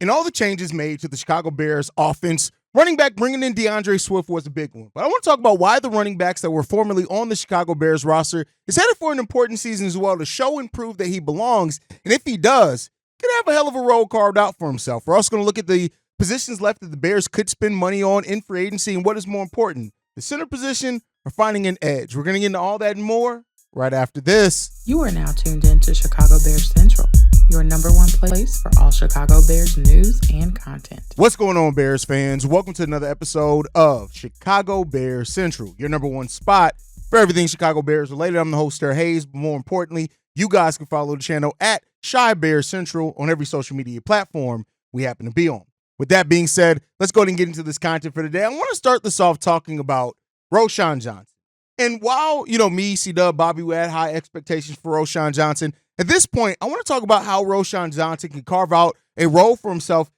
And all the changes made to the Chicago Bears offense, running back bringing in DeAndre Swift was a big one. But I want to talk about why the running backs that were formerly on the Chicago Bears roster is headed for an important season as well to show and prove that he belongs. And if he does, he could have a hell of a role carved out for himself. We're also going to look at the positions left that the Bears could spend money on in free agency and what is more important, the center position or finding an edge. We're going to get into all that and more right after this. You are now tuned in to Chicago Bears Central, your number one place for all Chicago Bears news and content. What's going on, Bears fans? Welcome to another episode of Chicago Bears Central, your number one spot for everything Chicago Bears related. I'm the host, Haize, but more importantly, you guys can follow the channel at Chi Bears Central on every social media platform we happen to be on. With that being said, let's go ahead and get into this content for today. I want to start this off talking about Roshan Johnson. And while, me, C-Dub, Bobby, we had high expectations for Roshan Johnson, at this point, I want to talk about how Roshan Johnson can carve out a role for himself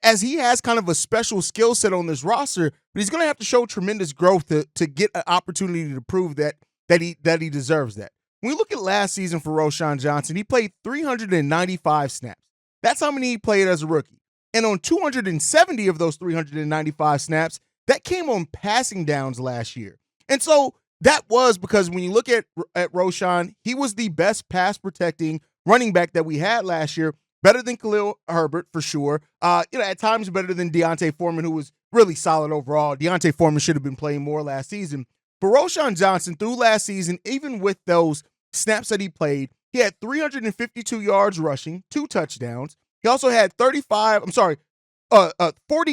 as he has kind of a special skill set on this roster, but he's going to have to show tremendous growth to get an opportunity to prove that he deserves that. When we look at last season for Roshan Johnson, he played 395 snaps. That's how many he played as a rookie. And on 270 of those 395 snaps, that came on passing downs last year. And so that was because when you look at Roshan, he was the best pass protecting running back that we had last year, better than Khalil Herbert for sure. At times better than Deontay Foreman, who was really solid overall. Deontay Foreman should have been playing more last season. But Roshan Johnson, through last season, even with those snaps that he played, he had 352 yards rushing, 2 touchdowns. He also had 40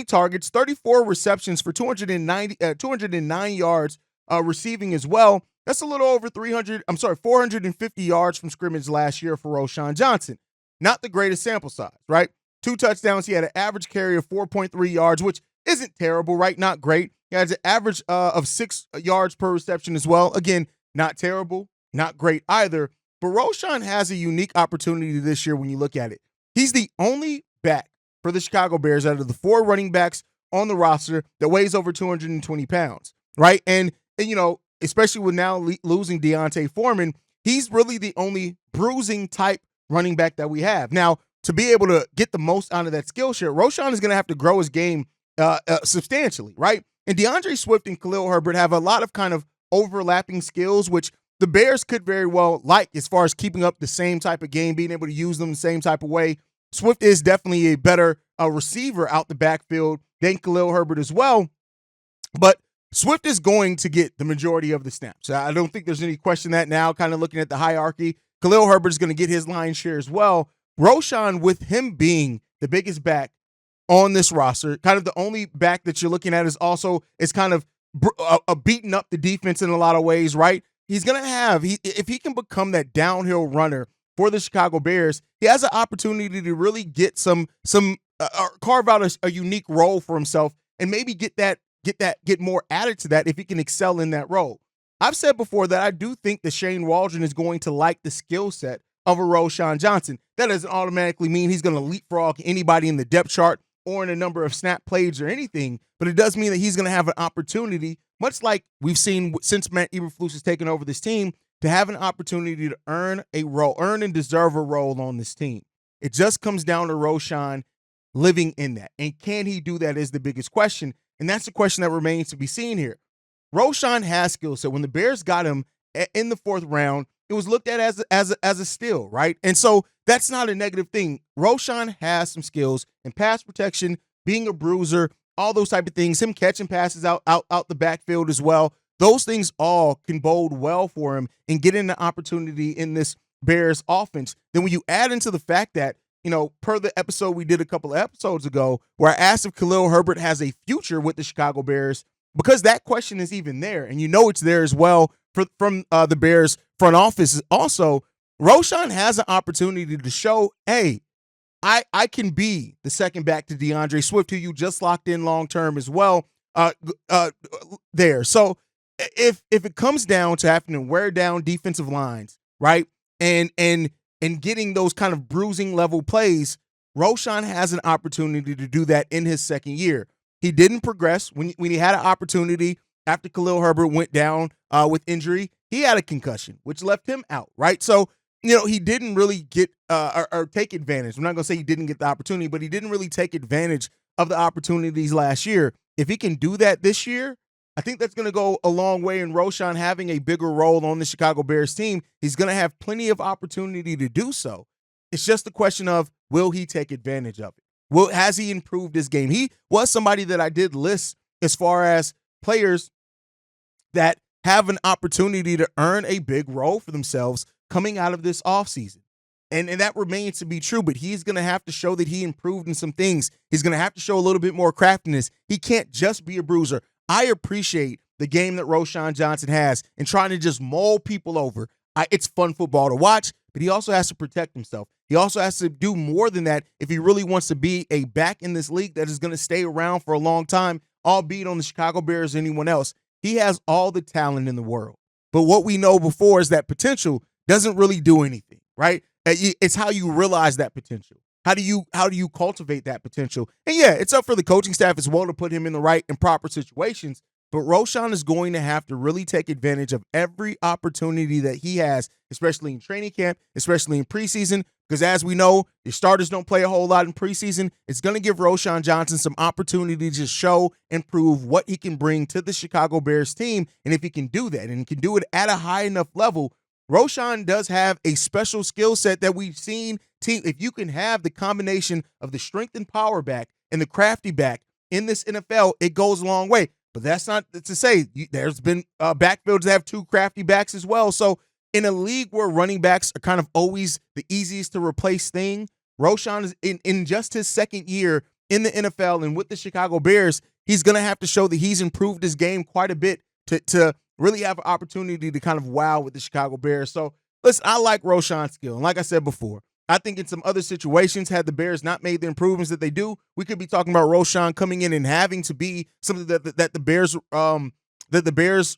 targets, 34 receptions for 209 yards receiving as well. That's a little over 450 yards from scrimmage last year for Roshan Johnson. Not the greatest sample size, right? 2 touchdowns. He had an average carry of 4.3 yards, which isn't terrible, right? Not great. He has an average of 6 yards per reception as well. Again, not terrible, not great either. But Roshan has a unique opportunity this year when you look at it. He's the only back for the Chicago Bears out of the 4 running backs on the roster that weighs over 220 pounds, right? And especially with now losing Deontay Foreman, he's really the only bruising type running back that we have. Now, to be able to get the most out of that skill share, Roshan is going to have to grow his game substantially, right? And DeAndre Swift and Khalil Herbert have a lot of kind of overlapping skills, which the Bears could very well like as far as keeping up the same type of game, being able to use them the same type of way. Swift is definitely a better receiver out the backfield than Khalil Herbert as well. But Swift is going to get the majority of the snaps. I don't think there's any question that now, kind of looking at the hierarchy. Khalil Herbert is going to get his lion's share as well. Roshan, with him being the biggest back on this roster, kind of the only back that you're looking at is kind of beating up the defense in a lot of ways, right? He's going to have, if he can become that downhill runner for the Chicago Bears, he has an opportunity to really get carve out a unique role for himself and maybe get more added to that if he can excel in that role. I've said before that I do think that Shane Waldron is going to like the skill set of a Roshan Johnson. That doesn't automatically mean he's going to leapfrog anybody in the depth chart or in a number of snap plays or anything, but it does mean that he's going to have an opportunity, much like we've seen since Matt Eberflus has taken over this team, to have an opportunity to earn and deserve a role on this team. It just comes down to Roshan living in that. And can he do that is the biggest question. And that's the question that remains to be seen here. Roshan has skill set. When the Bears got him in the 4th round, it was looked at as a steal, right? And so that's not a negative thing. Roshan has some skills in pass protection, being a bruiser, all those type of things, him catching passes out the backfield as well. Those things all can bode well for him and getting the opportunity in this Bears offense. Then when you add into the fact that, per the episode we did a couple of episodes ago, where I asked if Khalil Herbert has a future with the Chicago Bears, because that question is even there, and it's there as well from the Bears front office. Also, Roshan has an opportunity to show, hey, I can be the second back to DeAndre Swift, who you just locked in long term as well. There, so if it comes down to having to wear down defensive lines, right, and getting those kind of bruising level plays, Roshan has an opportunity to do that in his second year. He didn't progress when he had an opportunity after Khalil Herbert went down with injury. He had a concussion, which left him out, right? So he didn't really get or take advantage. I'm not going to say he didn't get the opportunity, but he didn't really take advantage of the opportunities last year. If he can do that this year, I think that's going to go a long way in Roschon having a bigger role on the Chicago Bears team. He's going to have plenty of opportunity to do so. It's just a question of, will he take advantage of it? Has he improved his game? He was somebody that I did list as far as players that have an opportunity to earn a big role for themselves coming out of this offseason. And that remains to be true, but he's going to have to show that he improved in some things. He's going to have to show a little bit more craftiness. He can't just be a bruiser. I appreciate the game that Roshan Johnson has and trying to just maul people over. It's fun football to watch, but he also has to protect himself. He also has to do more than that if he really wants to be a back in this league that is going to stay around for a long time, albeit on the Chicago Bears or anyone else. He has all the talent in the world. But what we know before is that potential doesn't really do anything, right? It's how you realize that potential. How do you cultivate that potential? And yeah, it's up for the coaching staff as well to put him in the right and proper situations. But Roschon is going to have to really take advantage of every opportunity that he has, especially in training camp, especially in preseason, because as we know, the starters don't play a whole lot in preseason. It's going to give Roshan Johnson some opportunity to just show and prove what he can bring to the Chicago Bears team. And if he can do that and can do it at a high enough level, Roschon does have a special skill set that we've seen. If you can have the combination of the strength and power back and the crafty back in this NFL, it goes a long way. But that's not to say there's been backfields that have two crafty backs as well. So in a league where running backs are kind of always the easiest to replace thing, Roschon is in just his second year in the NFL and with the Chicago Bears, he's going to have to show that he's improved his game quite a bit to really have an opportunity to kind of wow with the Chicago Bears. So listen, I like Roschon's skill. And like I said before, I think in some other situations, had the Bears not made the improvements that they do, we could be talking about Roschon coming in and having to be something that the Bears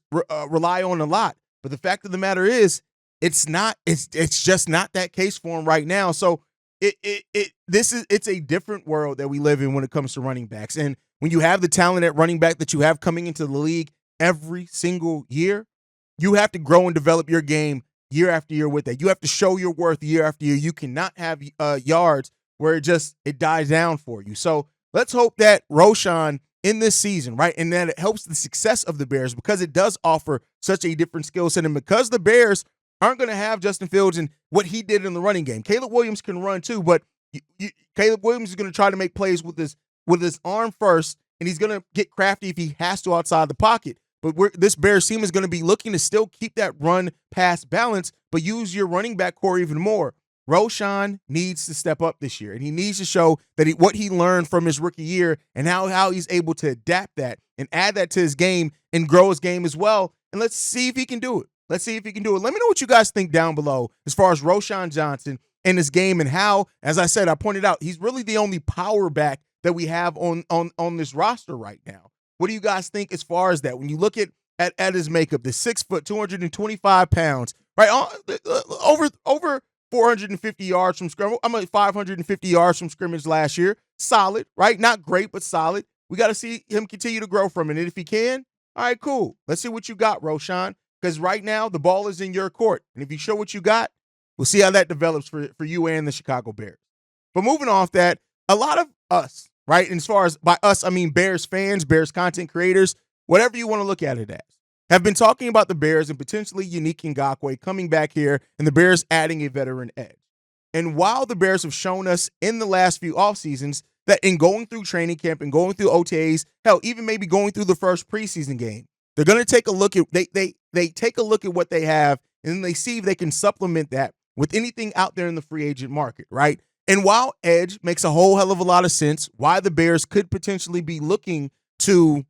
rely on a lot. But the fact of the matter is, it's not. It's just not that case for him right now. So it's a different world that we live in when it comes to running backs. And when you have the talent at running back that you have coming into the league every single year, you have to grow and develop your game year after year with that. You have to show your worth year after year. You cannot have yards where it dies down for you. So let's hope that Roschon in this season, right, and that it helps the success of the Bears because it does offer such a different skill set. And because the Bears aren't going to have Justin Fields and what he did in the running game. Caleb Williams can run too, but Caleb Williams is going to try to make plays with his arm first, and he's going to get crafty if he has to outside the pocket. But this Bears team is going to be looking to still keep that run-pass balance, but use your running back core even more. Roschon needs to step up this year, and he needs to show that what he learned from his rookie year and how he's able to adapt that and add that to his game and grow his game as well. And let's see if he can do it. Let me know what you guys think down below as far as Roschon Johnson and his game and how, as I said, I pointed out, he's really the only power back that we have on this roster right now. What do you guys think as far as that? When you look at his makeup, the 6 foot, 225 pounds, right? Over 450 yards from scrimmage. I'm at 550 yards from scrimmage last year. Solid, right? Not great, but solid. We got to see him continue to grow from it. And if he can, all right, cool. Let's see what you got, Roschon. Because right now, the ball is in your court. And if you show what you got, we'll see how that develops for you and the Chicago Bears. But moving off that, a lot of us, right? And as far as by us, I mean Bears fans, Bears content creators, whatever you want to look at it as, have been talking about the Bears and potentially Unique Ngakoue coming back here and the Bears adding a veteran edge. And while the Bears have shown us in the last few off seasons that in going through training camp and going through OTAs, hell, even maybe going through the first preseason game, they're going to take a look at they take a look at what they have and then they see if they can supplement that with anything out there in the free agent market, right? And while edge makes a whole hell of a lot of sense, why the Bears could potentially be looking to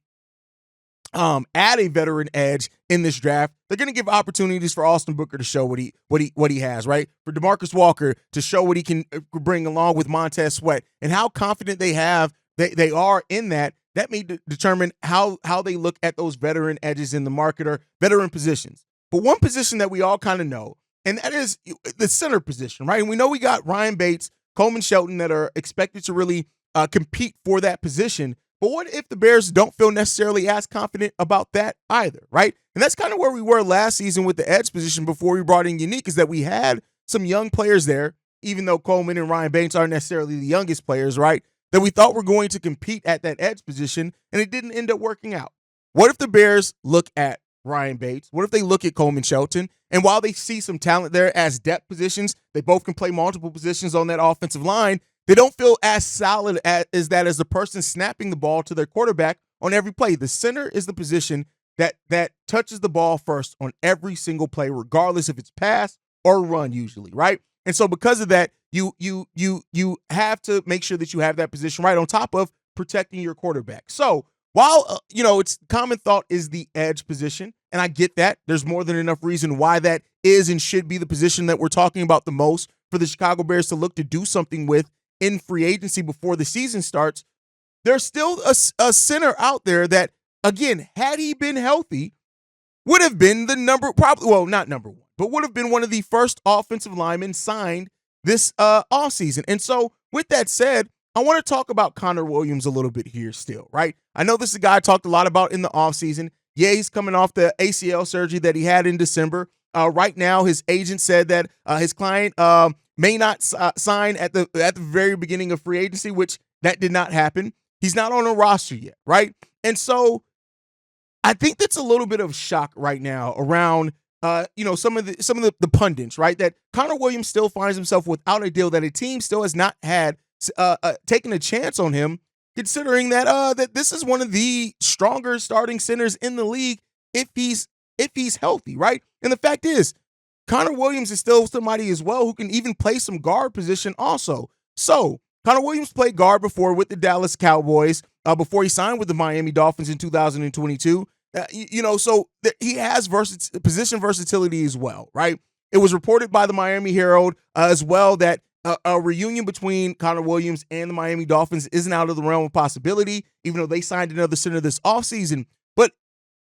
add a veteran edge in this draft, they're going to give opportunities for Austin Booker to show what he has, right? For DeMarcus Walker to show what he can bring along with Montez Sweat and how confident they are in that. That may determine how they look at those veteran edges in the market or veteran positions. But one position that we all kind of know, and that is the center position, right? And we know we got Ryan Bates, Coleman Shelton that are expected to really compete for that position. But what if the Bears don't feel necessarily as confident about that either, right? And that's kind of where we were last season with the edge position before we brought in Unique, is that we had some young players there, even though Coleman and Ryan Bates aren't necessarily the youngest players, right? That we thought were going to compete at that edge position, and it didn't end up working out. What if the Bears look at Ryan Bates? What if they look at Coleman Shelton? And while they see some talent there as depth positions, they both can play multiple positions on that offensive line. They don't feel as solid as the person snapping the ball to their quarterback on every play. The center is the position that touches the ball first on every single play, regardless if it's pass or run, usually, right? And so because of that, you have to make sure that you have that position right on top of protecting your quarterback. So while it's common thought is the edge position, and I get that. There's more than enough reason why that is and should be the position that we're talking about the most for the Chicago Bears to look to do something with in free agency before the season starts. There's still a center out there that, again, had he been healthy, would have been the not number one, but would have been one of the first offensive linemen signed this offseason. And so with that said, I want to talk about Connor Williams a little bit here still, right? I know this is a guy I talked a lot about in the offseason. Yeah, he's coming off the ACL surgery that he had in December. Right now, his agent said that his client may not sign at the very beginning of free agency, which that did not happen. He's not on a roster yet, right? And so I think that's a little bit of shock right now around some of the pundits, right? That Connor Williams still finds himself without a deal, that a team still has not had taken a chance on him, considering that this is one of the stronger starting centers in the league if he's healthy, right? And the fact is, Connor Williams is still somebody as well who can even play some guard position also. So Connor Williams played guard before with the Dallas Cowboys before he signed with the Miami Dolphins in 2022. So he has position versatility as well, right? It was reported by the Miami Herald as well that a reunion between Connor Williams and the Miami Dolphins isn't out of the realm of possibility, even though they signed another center this offseason. But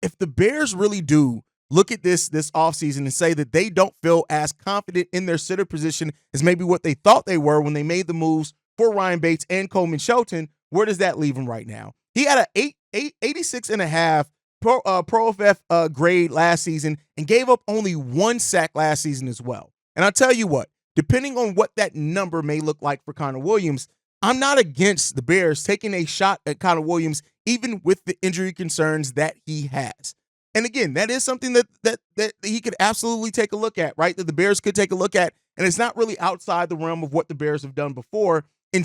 if the Bears really do look at this offseason and say that they don't feel as confident in their center position as maybe what they thought they were when they made the moves for Ryan Bates and Coleman Shelton, where does that leave him right now? He had a 86.5 Pro FF grade last season and gave up only 1 sack last season as well. And I'll tell you what, depending on what that number may look like for Connor Williams, I'm not against the Bears taking a shot at Connor Williams, even with the injury concerns that he has. And again, that is something that he could absolutely take a look at, right? That the Bears could take a look at. And it's not really outside the realm of what the Bears have done before in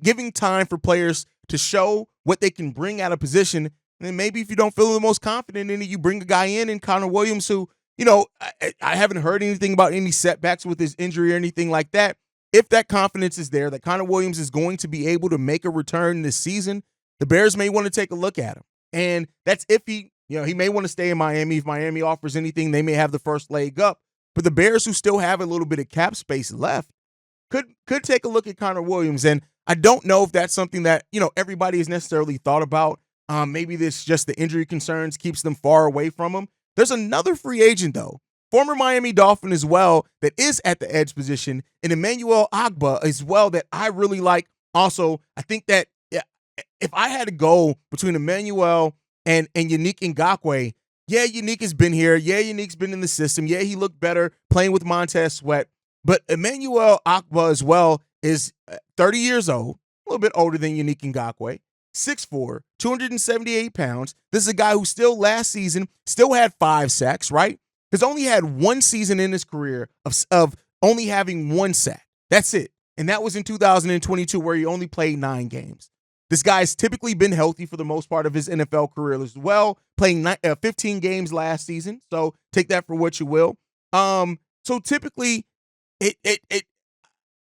giving time for players to show what they can bring out of position. And then maybe if you don't feel the most confident in it, you bring a guy in Connor Williams who, I haven't heard anything about any setbacks with his injury or anything like that. If that confidence is there, that Connor Williams is going to be able to make a return this season, the Bears may want to take a look at him. And that's if he may want to stay in Miami. If Miami offers anything, they may have the first leg up. But the Bears, who still have a little bit of cap space left, could take a look at Connor Williams. And I don't know if that's something that, everybody has necessarily thought about. Maybe this just the injury concerns keeps them far away from him. There's another free agent, though, former Miami Dolphin as well, that is at the edge position, and Emmanuel Ogbah as well, that I really like. Also, I think that if I had to go between Emmanuel and Yannick Ngakoue, yeah, Yannick has been here. Yeah, Yannick's been in the system. Yeah, he looked better playing with Montez Sweat. But Emmanuel Ogbah as well is 30 years old, a little bit older than Yannick Ngakoue, 6'4", 278 pounds. This is a guy who still last season still had 5 sacks, right? Has only had 1 season in his career of only having 1 sack. That's it. And that was in 2022, where he only played 9 games. This guy's typically been healthy for the most part of his NFL career as well, playing 15 games last season. So take that for what you will. So typically,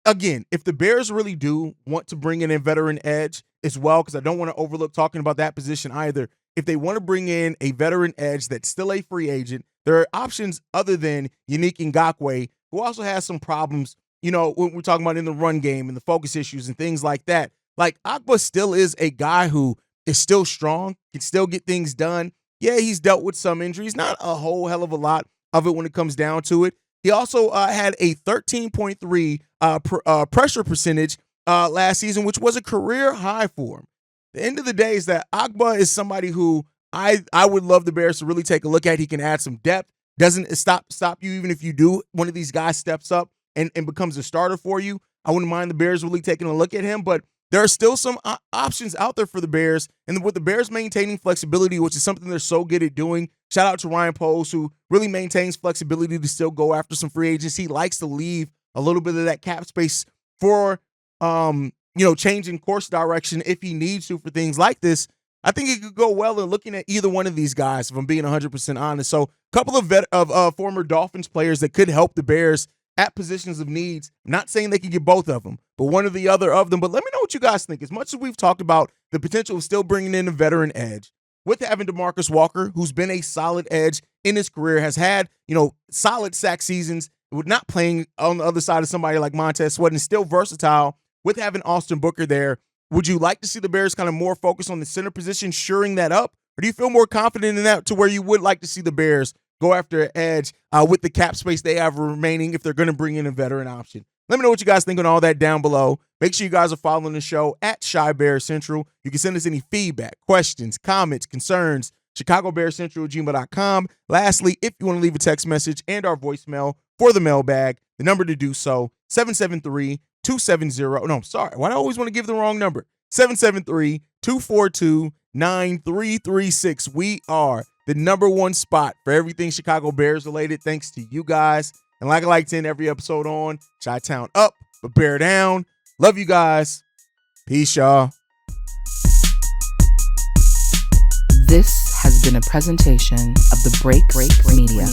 again, if the Bears really do want to bring in a veteran edge as well, because I don't want to overlook talking about that position either. If they want to bring in a veteran edge that's still a free agent, there are options other than Yannick Ngakoue, who also has some problems, when we're talking about in the run game and the focus issues and things like that. Like, Ogbah still is a guy who is still strong, can still get things done. Yeah, he's dealt with some injuries, not a whole hell of a lot of it when it comes down to it. He also had a 13.3 pressure percentage last season, which was a career high for him. The end of the day is that Ogbah is somebody who I would love the Bears to really take a look at. He can add some depth. Doesn't stop you even if you do one of these guys steps up and becomes a starter for you, I wouldn't mind the Bears really taking a look at him. But there are still some options out there for the Bears. And with the Bears maintaining flexibility, which is something they're so good at doing, shout out to Ryan Poles, who really maintains flexibility to still go after some free agents. He likes to leave a little bit of that cap space for, changing course direction if he needs to for things like this. I think it could go well in looking at either one of these guys, if I'm being 100% honest. So a couple of former Dolphins players that could help the Bears at positions of needs. I'm not saying they can get both of them, but one or the other of them. But let me know what you guys think. As much as we've talked about the potential of still bringing in a veteran edge, with having DeMarcus Walker, who's been a solid edge in his career, has had, solid sack seasons, with not playing on the other side of somebody like Montez Sweat, and still versatile, with having Austin Booker there. Would you like to see the Bears kind of more focus on the center position, shoring that up? Or do you feel more confident in that to where you would like to see the Bears go after an edge with the cap space they have remaining if they're going to bring in a veteran option? Let me know what you guys think on all that down below. Make sure you guys are following the show at Shy Bear Central. You can send us any feedback, questions, comments, concerns, ChicagoBearCentral@gmail.com. Lastly, if you want to leave a text message and our voicemail for the mailbag, the number to do so, 773-270. No, I'm sorry. Why do I always want to give the wrong number? 773-242-9336. We are the number one spot for everything Chicago Bears related, thanks to you guys. And like I like to end every episode on, Chi-Town up, but bear down. Love you guys. Peace, y'all. This has been a presentation of the Break Media.